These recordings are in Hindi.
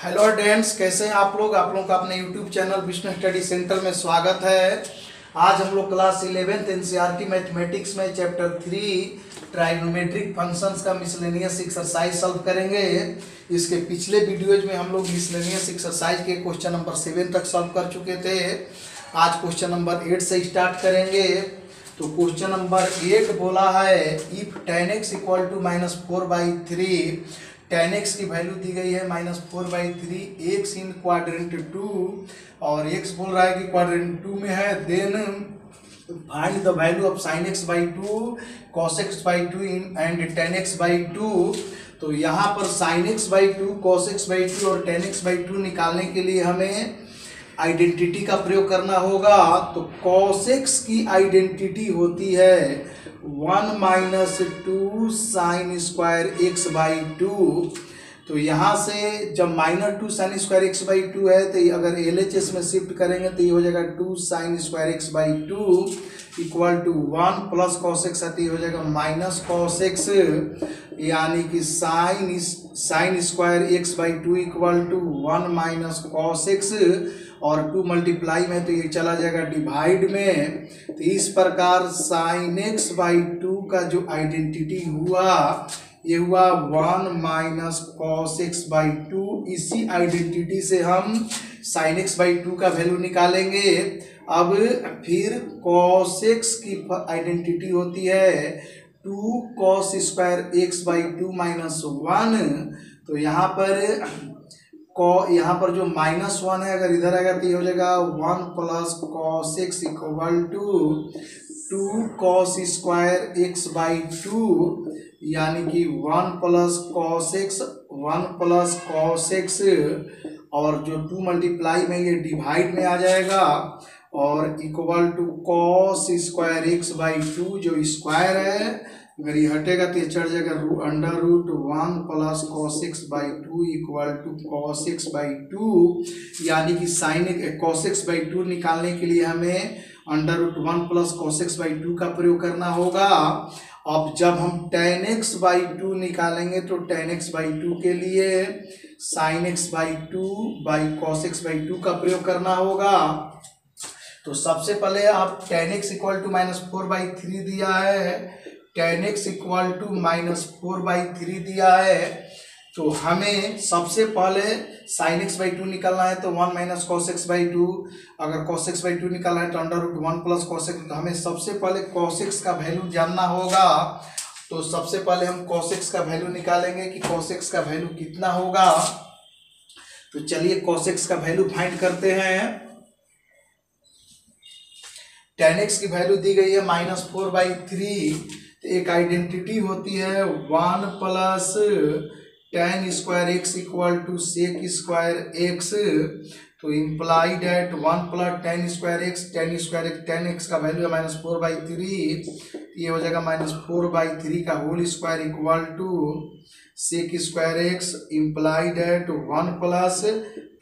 हेलो स्टूडेंट्स, कैसे हैं आप लोग का अपने YouTube channel Vishnu study centre में स्वागत है। आज हम लोग क्लास 11th एनसीईआरटी मैथमेटिक्स में चैप्टर 3 ट्राइगोनोमेट्रिक फंक्शंस का मिसलेनियस एक्सरसाइज सॉल्व करेंगे। इसके पिछले वीडियोज में हम लोग मिसलेनियस एक्सरसाइज के क्वेश्चन नंबर 7 तक सॉल्व कर चुके थे। आज क्वेश्चन नंबर 8 से स्टार्ट करेंगे। तो क्वेश्चन नंबर 8 बोला है if tan x equal to -4/3, tan x की वैल्यू दी गई है -4/3 x इन क्वाड्रेंट 2 और x बोल रहा है कि क्वाड्रेंट 2 में है। Then find the value of sin x/2 cos x/2 and tan x/2। तो यहाँ पर sin x/2 cos x/2 और tan x/2 निकालने के लिए हमें आइडेंटिटी का प्रयोग करना होगा। तो cos x की आइडेंटिटी होती है 1 - 2 sin स्क्वायर x/2। तो यहाँ से जब -2 sin स्क्वायर x/2 है तो अगर LHS में शिफ्ट करेंगे तो ये हो जाएगा 2 sin square x/2 equal to 1 plus cos x आती हो जाएगा माइनस cos x, यानी कि sin square x/2 equal to 1 minus cos x और 2 मल्टीप्लाई में तो ये चला जाएगा डिवाइड में। तो इस प्रकार sin x/2 का जो आइडेंटिटी हुआ ये हुआ 1 माइनस cos x/2। इसी आइडेंटिटी से हम sin x/2 का वैल्यू निकालेंगे। अब फिर cos x की आइडेंटिटी होती है 2 cos स्क्वायर x/2 माइनस 1। तो यहाँ पर जो -1 है अगर इधर आएगा तो ये हो जाएगा 1 plus cos x equal to 2 cos square x/2, यानी कि 1 प्लस cos x और जो 2 मल्टीप्लाई में ये डिवाइड में आ जाएगा और equal to cos square x/2 जो स्क्वायर है अगर ये हटेगा तो ये चढ़ जाएगा √1 plus cos x/2 equal to cos x/2, यानी कि cos x/2 निकालने के लिए हमें √1 प्लस cos x/2 का प्रयोग करना होगा। अब जब हम tan x/2 निकालेंगे तो tan x/2 के लिए sin x/2 cos x/2 का प्रयोग करना होगा। तो सबसे पहले आप tan x इक्वल टू -4/3 दिया है, tan x इक्वल टू -4/3 दिया है। तो हमें सबसे पहले sin x/2 निकालना है तो 1 माइनस cos x/2, अगर cos x/2 निकालना है तो √1 प्लस cos x। तो हमें सबसे पहले cos x का वैल्यू जानना होगा। तो सबसे पहले हम cos x का वैल्यू निकालेंगे कि cos x का वैल्यू कितना होगा। तो चलिए cos x का वैल्यू फाइंड करते हैं। tan x की वैल्यू दी गई है -4/3। तो एक आइडेंटिटी होती है 1 plus tan square x equal to sec square x। तो imply that 1 plus tan square x, tan x का वैल्यू है -4/3। ये हो जाएगा -4/3 का whole square equal to sec square x। Imply that 1 plus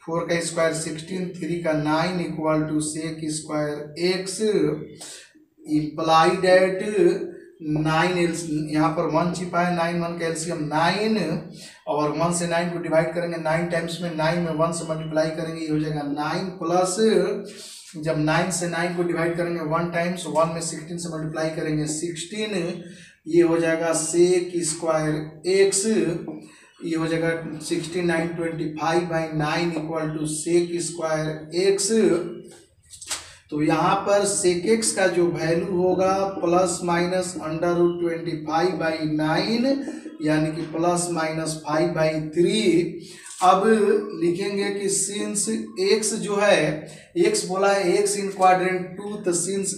4 का स्क्वायर 16, 3 का 9 equal to sec square x। Imply that 9 यहाँ पर 1 छिपा है, 9 1 का एलसीएम 9 और 1 से 9 को डिवाइड करेंगे 9 टाइम्स में 9 में 1 से मल्टीप्लाई करेंगे ये हो जाएगा 9 प्लस जब 9 से 9 को डिवाइड करेंगे 1 टाइम्स 1 में 16 से मल्टीप्लाई करेंगे 16, ये हो जाएगा sec स्क्वायर x। ये हो जाएगा 16 9 25/9 equal to sec square x। तो यहाँ पर sec x का जो वैल्यू होगा प्लस माइनस √25/9 यानी कि प्लस माइनस 5/3। अब लिखेंगे कि सिंस x जो है x बोला है x इन क्वाड्रेंट 2, तो since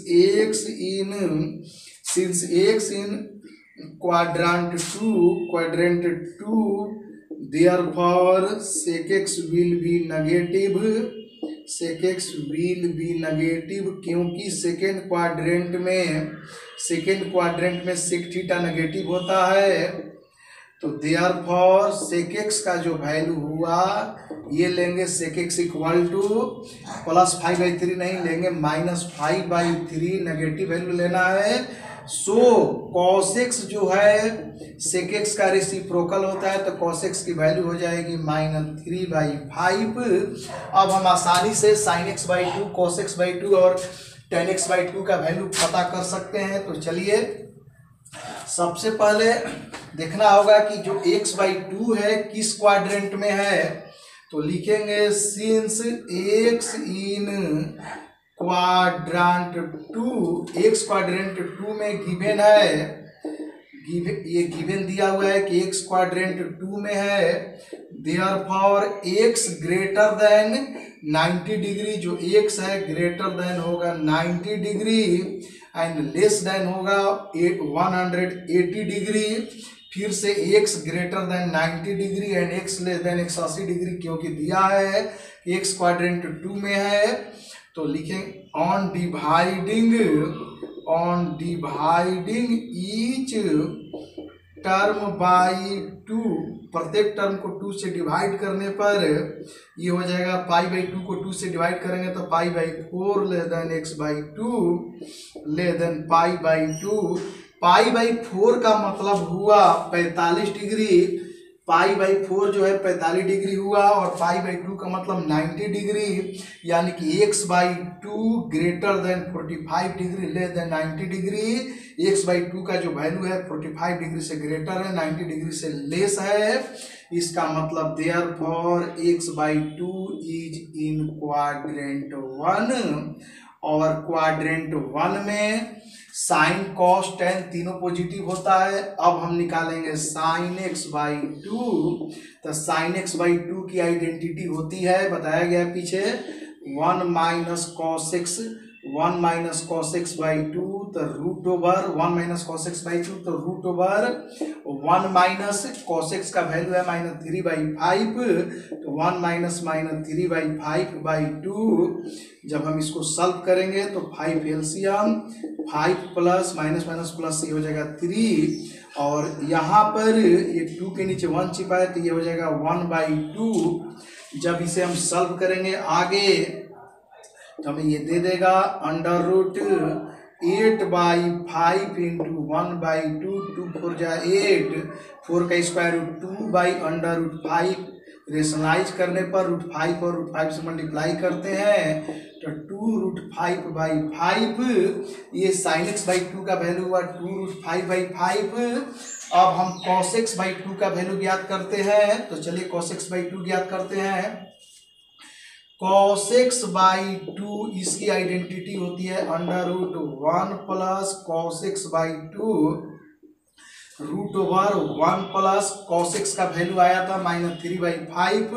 x in quadrant 2 therefore sec x will be negative, क्योंकि सेकेंड क्वाड्रेंट में sec थीटा नेगेटिव होता है। तो देयरफॉर sec x का जो वैल्यू हुआ ये लेंगे sec x equal two plus 5/3 नहीं लेंगे -5/3 नेगेटिव वैल्यू लेना है। सो cos x जो है sec x का रेसिप्रोकल होता है, तो cos x की वैल्यू हो जाएगी -3/5। अब हम आसानी से sin x/2 cos x/2 और tan x/2 का वैल्यू पता कर सकते हैं। तो चलिए सबसे पहले देखना होगा कि जो x/2 है किस क्वाड्रेंट में है। तो लिखेंगे since x in quadrant 2, x quadrant 2 में गिवन है, ये गिवन दिया हुआ है कि एक्स क्वाड्रेंट 2 में है, therefore x greater than 90 degree, जो x है ग्रेटर देन होगा 90 डिग्री एंड लेस देन होगा 180 डिग्री। फिर से x greater than 90 degree and x less than 180 degree, क्योंकि दिया है x क्वाड्रेंट 2 में है। तो लिखें on dividing each term by 2, प्रत्येक टर्म को 2 से डिवाइड करने पर ये हो जाएगा π/2 को 2 से डिवाइड करेंगे तो π/4 less than x/2 less than π/2। π/4 का मतलब हुआ 45 डिग्री, π/4 जो है 45 डिग्री हुआ और π/2 का मतलब 90 डिग्री, यानी कि x/2 greater than 45 degree less then 90 degree. x/2 का जो वैल्यू है 45 डिग्री से ग्रेटर है, 90 डिग्री से लेस है। इसका मतलब therefore x/2 is in quadrant 1, और क्वाड्रेंट 1 में साइन कॉस टेन तीनों पॉजिटिव होता है। अब हम निकालेंगे साइन x/2, तो साइन x/2 की आइडेंटिटी होती है, बताया गया है पीछे, 1 minus cos x, 1 minus cos x/2 तो root over 1 minus cos x/2 तो root over 1 minus cos x का वैल्यू है -3/5, तो 1 माइनस -3/5/2। जब हम इसको सॉल्व करेंगे तो 5 LCM, 5 plus minus minus plus ये हो जाएगा 3, और यहाँ पर ये 2 के नीचे 1 छिपा है तो ये हो जाएगा 1/2। जब इसे हम सॉल्व करेंगे आगे तो हमें ये दे देगा √8/5 इंटू 1/2, 2 4 जा 8, 4 का स्क्वायर रूट 2/√5, रेशनलाइज करने पर √5 और √5 से मल्टीप्लाई करते हैं तो 2√5/5, ये sin x/2 का वैल्यू हुआ 2√5/5। अब हम cos x/2 का वैल्यू ज्ञात करते हैं, तो चलिए cos x/2 ज्ञात करते हैं। cos x/2 इसकी आइडेंटिटी होती है √1 plus cos x/2 root over 1 plus cos x का वैल्यू आया था -3/5,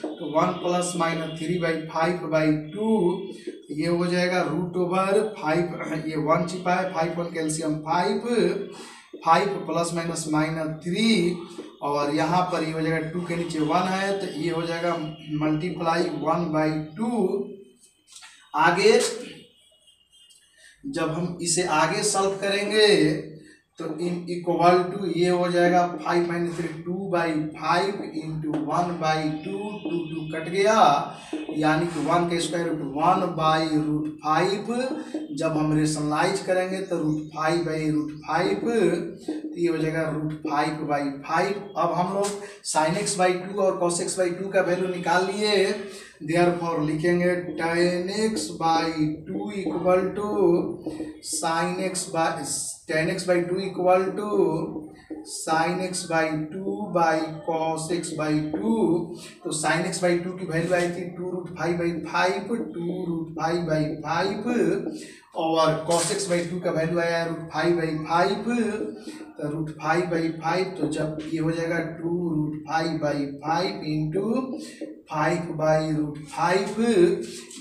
तो 1 प्लस -3/5/2 ये हो जाएगा रूट ओवर 5, ये 1 छिपा है, 5 1 कैल्शियम 5 प्लस माइनस -3, और यहाँ पर ये हो जाएगा 2 के नीचे 1 है तो ये हो जाएगा मल्टीप्लाई 1/2। आगे जब हम इसे आगे सॉल्व करेंगे तो इन इक्वल टू ये हो जाएगा 5 - 3 2/5 इंटू 1/2, 2 कट गया, यानी कि 1 का स्क्वायर रूट 1/√5। जब हम रेशनलाइज करेंगे तो √5/√5 तो ये हो जाएगा √5/5। अब हम लोग sin x/2 और cos x/2 का वैल्यू निकाल लिए, देयरफॉर लिखेंगे tan x/2 equal to tan x/2 equal to sin x/2 by cos x/2। तो sin x/2 की वैल्यू आई थी 2√5/5, 2√5/5, और cos x/2 का वैल्यू आया √5/5, तो √5/5, तो जब ये हो जाएगा 2√5/5 इंटू 5/√5।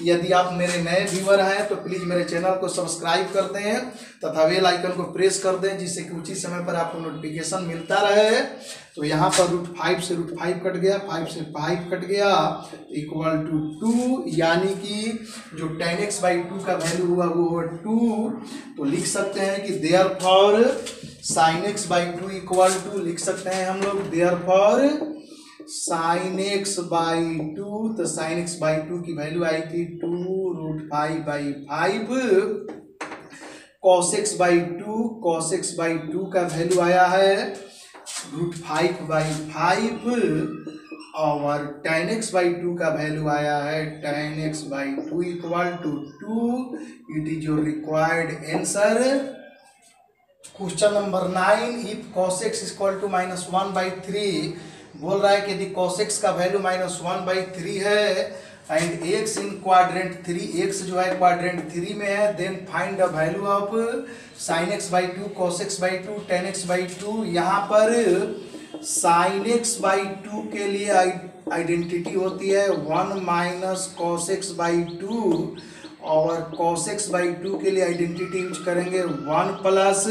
यदि आप मेरे नए व्यूअर हैं तो प्लीज़ मेरे चैनल को सब्सक्राइब कर दें तथा बेल आइकन को प्रेस कर दें, जिससे कि उचित समय पर आपको नोटिफिकेशन मिलता रहे। तो यहाँ पर √5 से √5 कट गया, 5 से 5 कट गया, इक्वल टू 2, यानी कि जो tan x/2 का वैल्यू हुआ वो 2। तो लिख सकते हैं कि therefore sin x/2 equal to, लिख सकते हैं हम लोग देयरफॉर sin x/2, तो sin x/2 की वैल्यू आई थी 2√5/5, cos x बाई टू का वैल्यू आया है √5/5 और tan x बाई टू का वैल्यू आया है tan x by two equal to 2। It is your required answer. Question number 9, if cos x equal to -1/3, बोल रहा है कि यदि cos x का वैल्यू -1/3 है and x in quadrant 3, x जो है क्वाड्रेंट 3 में है, then find the value of sin x by two, cos x by two, tan x by two. यहाँ पर sin x बाई टू के लिए आइडेंटिटी होती है 1 minus cos x by two, और cos x बाई टू के लिए आइडेंटिटी यूज करेंगे 1 plus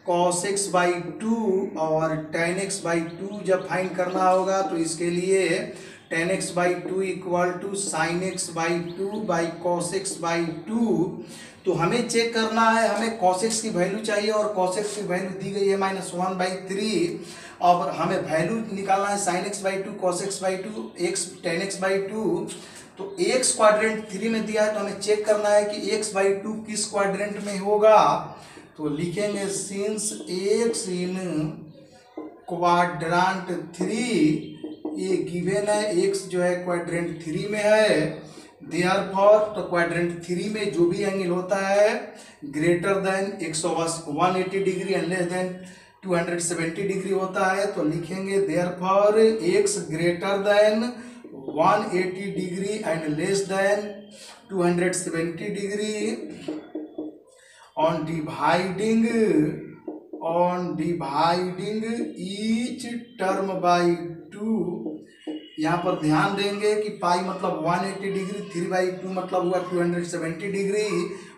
cos x by two, और tan x बाई टू जब फाइंड करना होगा तो इसके लिए tan x by two equal to sin x by two by cos x by two. तो हमें चेक करना है, हमें cos x की वैल्यू चाहिए और cos x की वैल्यू दी गई है -1/3, और हमें वैल्यू निकालना है sin x by two, cos x by to, x tan x by two. तो x क्वाड्रेंट 3 में दिया है तो हमें चेक करना है कि x बाई टू किस क्वाड्रेंट में होगा। तो लिखेंगे सिंस x इन क्वाड्रेंट 3, ये गिवन है x जो है क्वाड्रेंट 3 में है, देयरफॉर तो क्वाड्रेंट 3 में जो भी एंगल होता है greater than 180 degree and less then 270 degree होता है। तो लिखेंगे therefore x greater then 180 degree and less then 270 degree on dividing each term by 2। यहाँ पर ध्यान देंगे कि पाई मतलब 180 डिग्री, 3/2 मतलब हुआ 270 degree,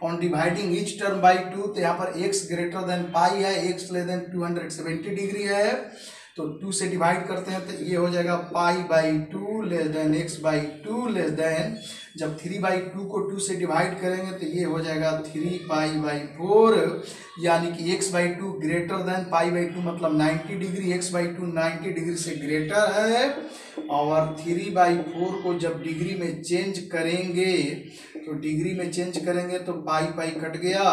on dividing each term by 2। तो यहाँ पर x ग्रेटर देन पाई है, x लेस देन 270 डिग्री है, तो 2 से डिवाइड करते हैं तो ये हो जाएगा π/2 less than x/2 less than, जब 3/2 को 2 से डिवाइड करेंगे तो ये हो जाएगा 3π/4, यानी कि x/2 ग्रेटर देन π/2 मतलब 90 डिग्री, x/2 90 डिग्री से ग्रेटर है, और 3/4 को जब डिग्री में चेंज करेंगे तो डिग्री में चेंज करेंगे तो पाई कट गया,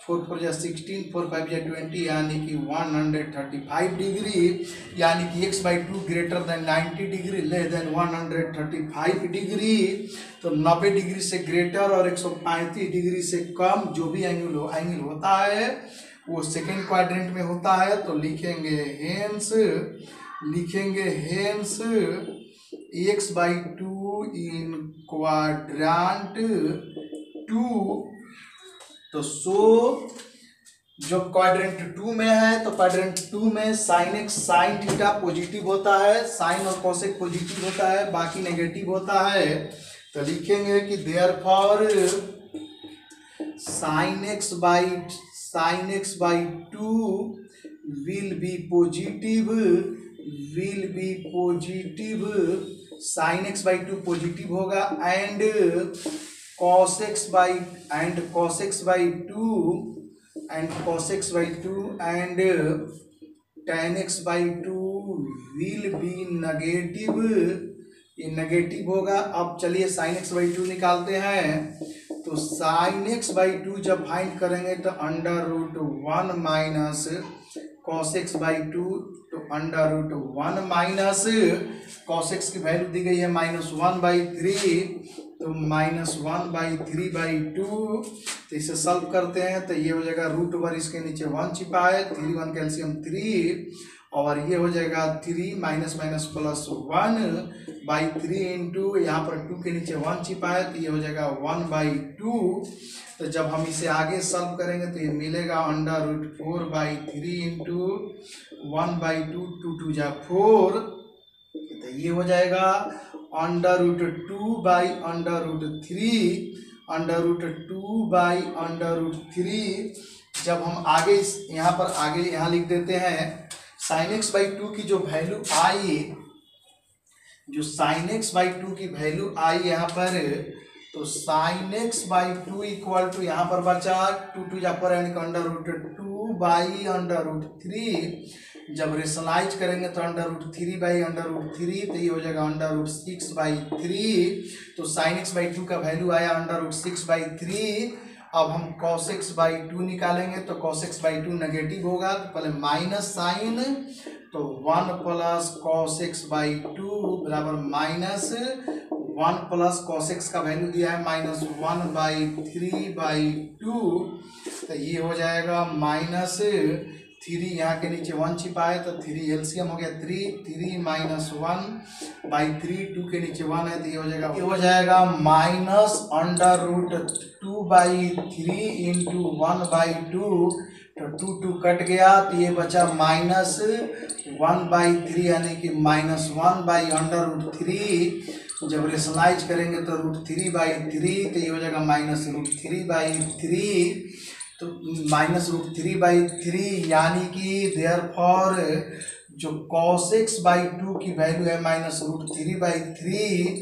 4 4 जा 16, 4 5 जा 20, यानी कि 135 डिग्री, यानी कि x/2 greater than 90 degree less then 135 degree. तो 90 डिग्री से ग्रेटर और 135 डिग्री से कम जो भी एंगल होता है वो सेकेंड क्वाड्रेंट में होता है। तो लिखेंगे हेंस x/2 इन क्वाड्रेंट 2। तो जो क्वाड्रेंट 2 में है तो क्वाड्रेंट 2 में sin x sin theta positive होता है, sin और cosec पॉजिटिव होता है, बाकी नेगेटिव होता है। तो लिखेंगे कि therefore sin x by 2 will be positive, sin x by 2 positive होगा, and cos x by 2 and tan x by 2 will be negative, ये नेगेटिव होगा। अब चलिए sin x बाई 2 निकालते हैं। तो sin x बाई 2 जब फाइंड करेंगे तो √1 माइनस cos x बाई 2, तो √1 माइनस cos x की वैल्यू दी गई है -1/3, तो -1/3/2। तो इसे सॉल्व करते हैं तो ये हो जाएगा √1, इसके नीचे 1 छिपा है, 3 1 कैल्शियम 3, और ये हो जाएगा 3 माइनस प्लस 1/3 इंटू यहाँ पर 2 के नीचे 1 छिपा है तो ये हो जाएगा 1/2। तो जब हम इसे आगे सॉल्व करेंगे तो ये मिलेगा √4/3 इंटू 1/2, 2 2 जा 4, तो ये हो जाएगा √2/√3 जब हम आगे यहाँ पर यहाँ लिख देते हैं sin x बाई 2 की जो वैल्यू आई, जो sin x बाई 2 की वैल्यू आई यहाँ पर, तो sin x by 2 equal to यहाँ पर बचा 2 2 जा 4 यानी √2/√3। जब रेशनलाइज करेंगे तो √3/√3, तो ये हो जाएगा √6/3। तो sin x बाई 2 का वैल्यू आया √6/3, अब हम cos x बाई 2 निकालेंगे तो cos x बाई 2 नेगेटिव होगा, तो पहले माइनस साइन, तो 1 प्लस cos x बाई 2 बराबर माइनस 1 प्लस cos x का वैल्यू दिया है माइनस 1 बाई 3 बाई 2, तो ये हो जाएगा माइनस 3, यहाँ के नीचे 1 छिपा है तो 3 एलसीएम हो गया 3 माइनस 1 बाई 3, 2 के नीचे 1 है तो ये हो जाएगा minus under root 2 by 3 into 1 by 2, तो 2 कट गया तो ये बचा माइनस 1 बाई 3 यानी कि माइनस 1 बाई अंडर रूट 3। जब रेशनलाइज करेंगे तो रूट 3 बाई 3, तो ये हो जाएगा माइनस रूट 3 बाई 3, तो माइनस रूट 3 बाई 3 यानी कि देयरफॉर जो cos x बाई 2 की वैल्यू है माइनस रूट 3 बाई 3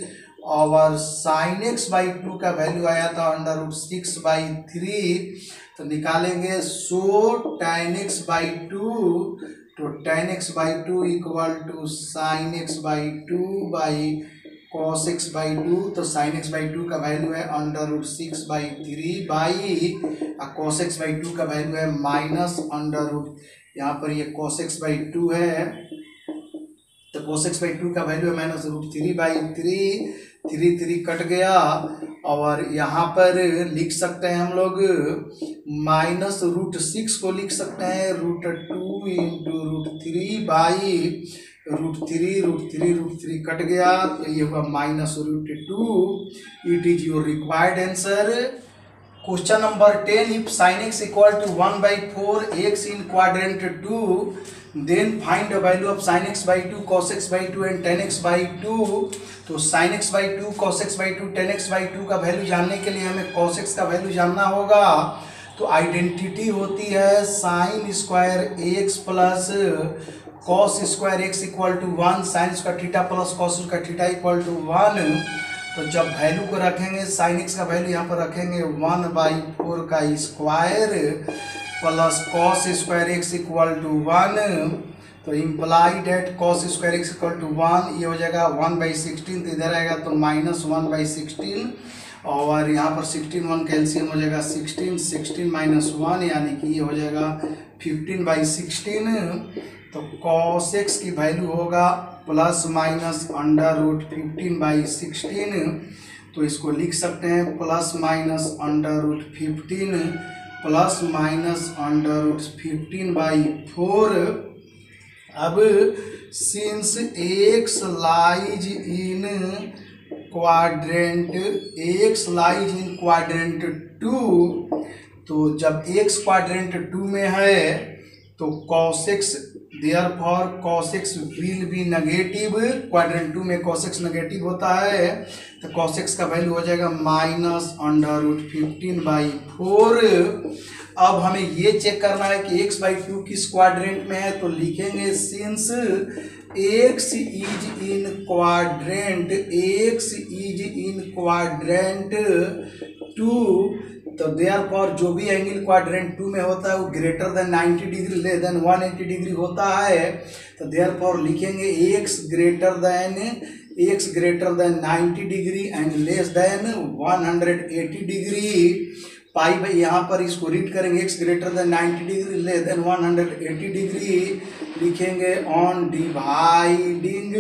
और साइन x बाई 2 का वैल्यू आया था अंडर रूट 6 बाई 3, तो निकालेंगे सो tan x बाई 2, तो tan x by 2 equal to sine x by 2 by cos x by 2, तो साइन x बाई 2 का वैल्यू है under root 6 by 3 by cos x by 2 का वैल्यू है माइनस अंडर रूट, यहाँ पर ये cos x बाई 2 है तो cos x बाई 2 का वैल्यू है माइनस रूट 3 बाई 3 कट गया और यहाँ पर लिख सकते हैं हम लोग माइनस रूट 6 को लिख सकते हैं root 2 into root 3 by root 3 cut गया तो ये हुआ minus root 2। It is your required answer. Question number 10, if sin x equal to 1/4 x in quadrant 2 then find the value of sin x by 2 cos x by 2 and tan x by 2। तो sin x by 2 cos x by 2 tan x by 2 का वैल्यू जानने के लिए हमें cos x का वैल्यू जानना होगा। तो आइडेंटिटी होती है sine square x plus cos square x equal to 1, sine square theta plus cos square theta equal to 1। तो जब वैल्यू को रखेंगे साइन x का वैल्यू यहाँ पर रखेंगे 1/4 का square plus cos square x equal to 1, तो imply that cos square x equal to 1, ये हो जाएगा 1/16, तो इधर आएगा तो माइनस 1/16 और यहाँ पर 16 1 का एलसीएम हो जाएगा 16 माइनस 1 यानी कि ये हो जाएगा 15/16। तो cos x की वैल्यू होगा प्लस माइनस अंडर रूट 15/16, तो इसको लिख सकते हैं plus minus under root 15 plus minus under root 15/4। अब since x lies in quadrant 2, तो जब x क्वाड्रेंट 2 में है तो cos x therefore cos x will be negative, quadrant 2 में cos x नेगेटिव होता है तो cos x का वैल्यू हो जाएगा माइनस अंडर रूट 15/4। अब हमें ये चेक करना है कि x बाई 2 किस क्वाड्रेंट में है, तो लिखेंगे since x is in quadrant 2, तो देयरफॉर जो भी एंगल क्वाड्रेंट 2 में होता है वो greater than 90 degree less than 180 degree होता है, तो देयरफॉर लिखेंगे x greater than 90 degree and less than 180 degree. पाई भाई यहाँ पर इसको रीड करेंगे x greater than 90 degree less than 180 degree, लिखेंगे on dividing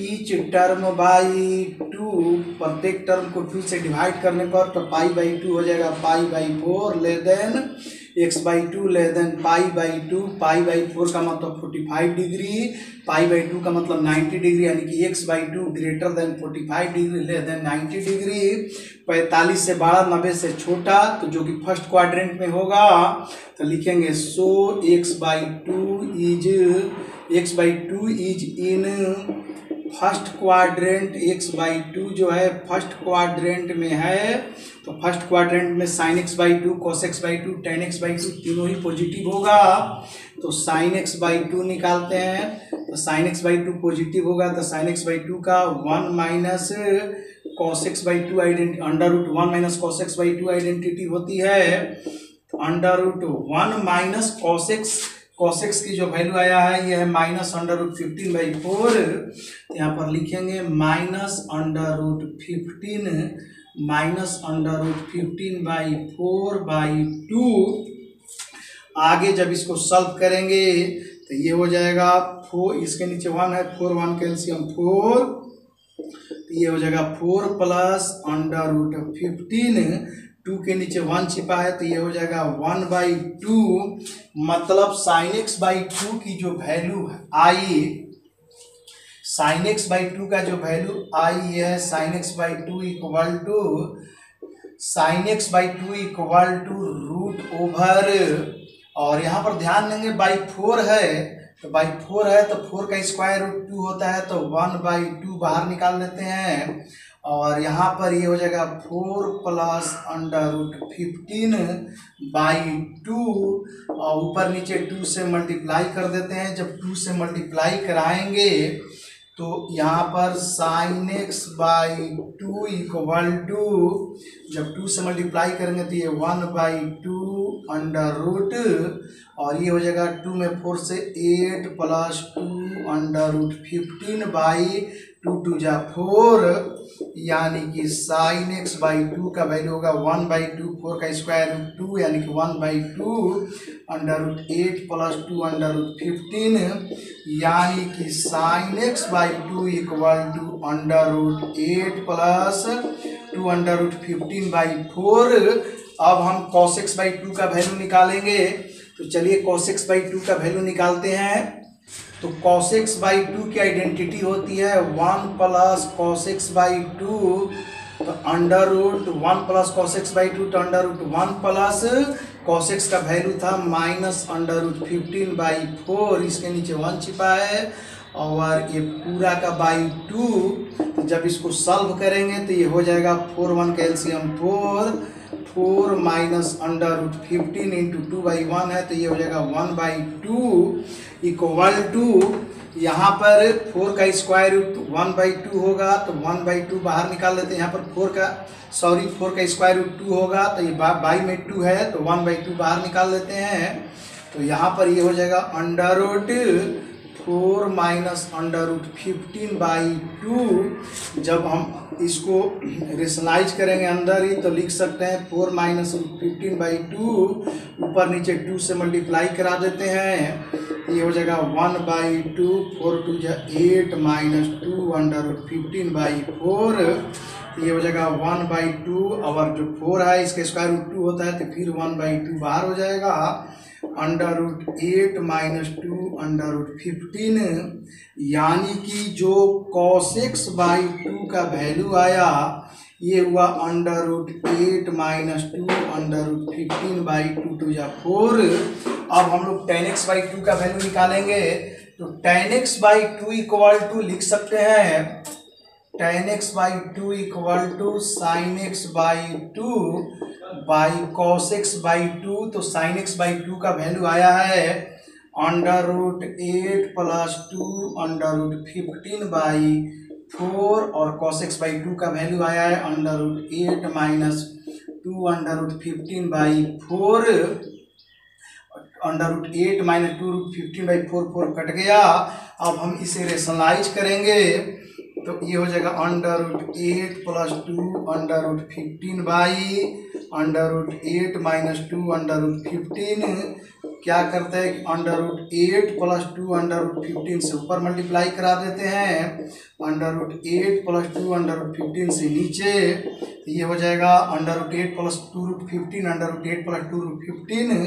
each term by 2, प्रत्येक टर्म को 2 से डिवाइड करने पर तो π/2 हो जाएगा π/4 less than x/2 less than π/2, π/4 का मतलब 45 डिग्री, π/2 का मतलब 90 डिग्री यानी कि x/2 greater than 45 degree less then 90 degree. 45 से बड़ा 90 से छोटा, तो जो कि फर्स्ट क्वाड्रेंट में होगा तो लिखेंगे सो x/2 is in first quadrant, x/2 जो है फर्स्ट क्वाड्रेंट में है, तो फर्स्ट क्वाड्रेंट में sin x/2 cos x/2 tan x/2 तीनों ही पॉजिटिव होगा, तो sin x/2 निकालते हैं, तो sin x/2 पॉजिटिव होगा तो sin x/2 का 1 minus cos x/2 identity under root 1 minus cos x/2 identity होती है, तो under root 1 minus cos x की जो वैल्यू आया है ये है माइनस अंडर रूट 15/4, यहाँ पर लिखेंगे minus under root 15 minus under root 15/4/2। आगे जब इसको सॉल्व करेंगे तो ये हो जाएगा 4, इसके नीचे 1 है, 4 1 कैल्शियम 4, तो ये हो जाएगा 4 प्लस अंडर रूट 15, 2 के नीचे 1 छिपा है तो ये हो जाएगा 1/2। मतलब sin x/2 की जो वैल्यू आई, sin x/2 का जो वैल्यू आई है, sin x/2 equal to root over, और यहाँ पर ध्यान देंगे बाई 4 है, तो बाई 4 है तो 4 का स्क्वायर रूट 2 होता है, तो 1/2 बाहर निकाल लेते हैं, और यहाँ पर ये हो जाएगा 4 प्लस अंडर रूट 15/2, और ऊपर नीचे 2 से मल्टीप्लाई कर देते हैं। जब 2 से मल्टीप्लाई कराएंगे तो यहाँ पर sin x/2 इक्वल टू, जब 2 से मल्टीप्लाई करेंगे तो ये 1/2 अंडर रूट, और ये हो जाएगा 2 में 4 से 8 प्लस 2 अंडर रूट 15/2 2 जा 4, यानी कि sin x/2 का वैल्यू होगा 1/2, 4 का स्क्वायर रूट 2 यानी कि 1/2 under root 8 plus 2 under root 15, यानी कि sin x/2 equal to under root 8 plus 2 under root 15/4। अब हम cos x/2 का वैल्यू निकालेंगे, तो चलिए cos x/2 का वैल्यू निकालते हैं। तो cos x/2 की आइडेंटिटी होती है 1 प्लस cos x/2, तो under root 1 plus cos x/2 तो under root 1 plus cos x का वैल्यू था माइनस अंडर रूट 15/4, इसके नीचे 1 छिपा है, और ये पूरा का बाई 2, तो जब इसको सॉल्व करेंगे तो ये हो जाएगा 4 1 calcium 4 minus under root 15 into 2/1 है, तो ये हो जाएगा 1/2 इक्वल टू, यहाँ पर 4 का स्क्वायर रूट 1/2 होगा, तो 1/2 बाहर निकाल लेते हैं। यहाँ पर 4 का स्क्वायर रूट 2 होगा, तो ये बाई में 2 है तो 1/2 बाहर निकाल लेते हैं, तो यहाँ पर ये हो जाएगा under root 4 minus under root 15/2। जब हम इसको रेशनलाइज करेंगे अंदर ही तो लिख सकते हैं 4 माइनस 15/2, ऊपर नीचे 2 से मल्टीप्लाई करा देते हैं, ये हो जाएगा 1/2, 4 2 8 माइनस 2 अंडर रूट 15/4, ये हो जाएगा 1/2, और जो 4 है इसका स्क्वायर रूट 2 होता है तो फिर 1/2 बाहर हो जाएगा, under root 8 minus 2 under root 15, यानी कि जो cos x/2 का वैल्यू आया ये हुआ under root 8 minus 2 under root 15/2 2 जा 4। अब हम लोग tan x/2 का वैल्यू निकालेंगे, तो tan x/2 इक्वल टू लिख सकते हैं tan x/2 equal to sin x/2 by cos x/2, तो sin x/2 का वैल्यू आया है under root 8 plus 2 under root 15/4, और cos x/2 का वैल्यू आया है under root 8 minus 2 under root 15/4, under root 8 minus 2 root 15/4, 4 cut गया। अब हम इसे रेशनलाइज करेंगे तो ये हो जाएगा under root 8 plus 2 under root 15 under root 8 minus 2 under root 15, क्या करते हैं कि under root 8 plus 2 under root 15 से ऊपर मल्टीप्लाई करा देते हैं, under root 8 plus 2 under root 15 से नीचे, ये हो जाएगा under root 8 plus 2 root 15 under root 8 plus 2 root 15,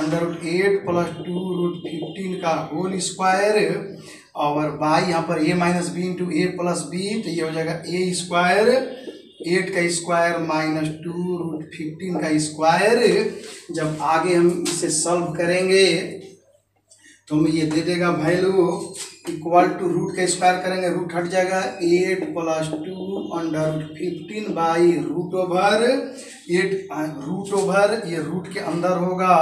under root 8 plus 2 root 15 का होल स्क्वायर, और बाई यहाँ पर a minus B into A plus B, तो ये हो जाएगा a स्क्वायर 8 का स्क्वायर माइनस 2 रूट 15 का स्क्वायर। जब आगे हम इसे सॉल्व करेंगे तो हमें ये दे देगा वैल्यू इक्वल टू, रूट का स्क्वायर करेंगे रूट हट जाएगा, 8 plus 2 under root 15 by root over 8, root over ये रूट के अंदर होगा,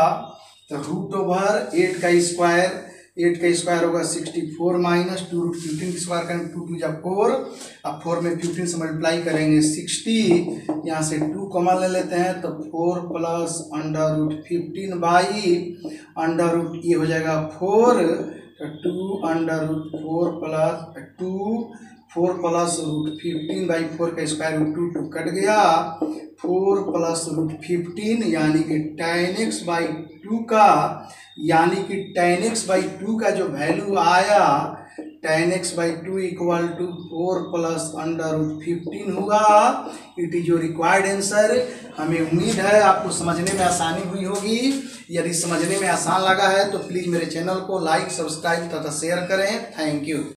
तो रूट ओवर 8 का स्क्वायर होगा 64 माइनस 2 रूट 15 स्क्वायर करेंगे 2 2 जा 4, अब 4 में 15 से मल्टीप्लाई करेंगे 60, यहाँ से 2 कॉमन ले लेते हैं तो 4 plus under root 15 by under root ये हो जाएगा 4, तो 2 under root 4 plus 2 4 plus root 15/4 का स्क्वायर रूट 2 कट गया, 4 प्लस रूट 15 यानी कि tan x/2 का, यानी कि tan x/2 का जो वैल्यू आया tan x/2 equal to 4 plus under root 15 होगा। It is your required answer. हमें उम्मीद है आपको समझने में आसानी हुई होगी। यदि समझने में आसान लगा है तो प्लीज़ मेरे चैनल को लाइक, सब्सक्राइब तथा शेयर करें। Thank you.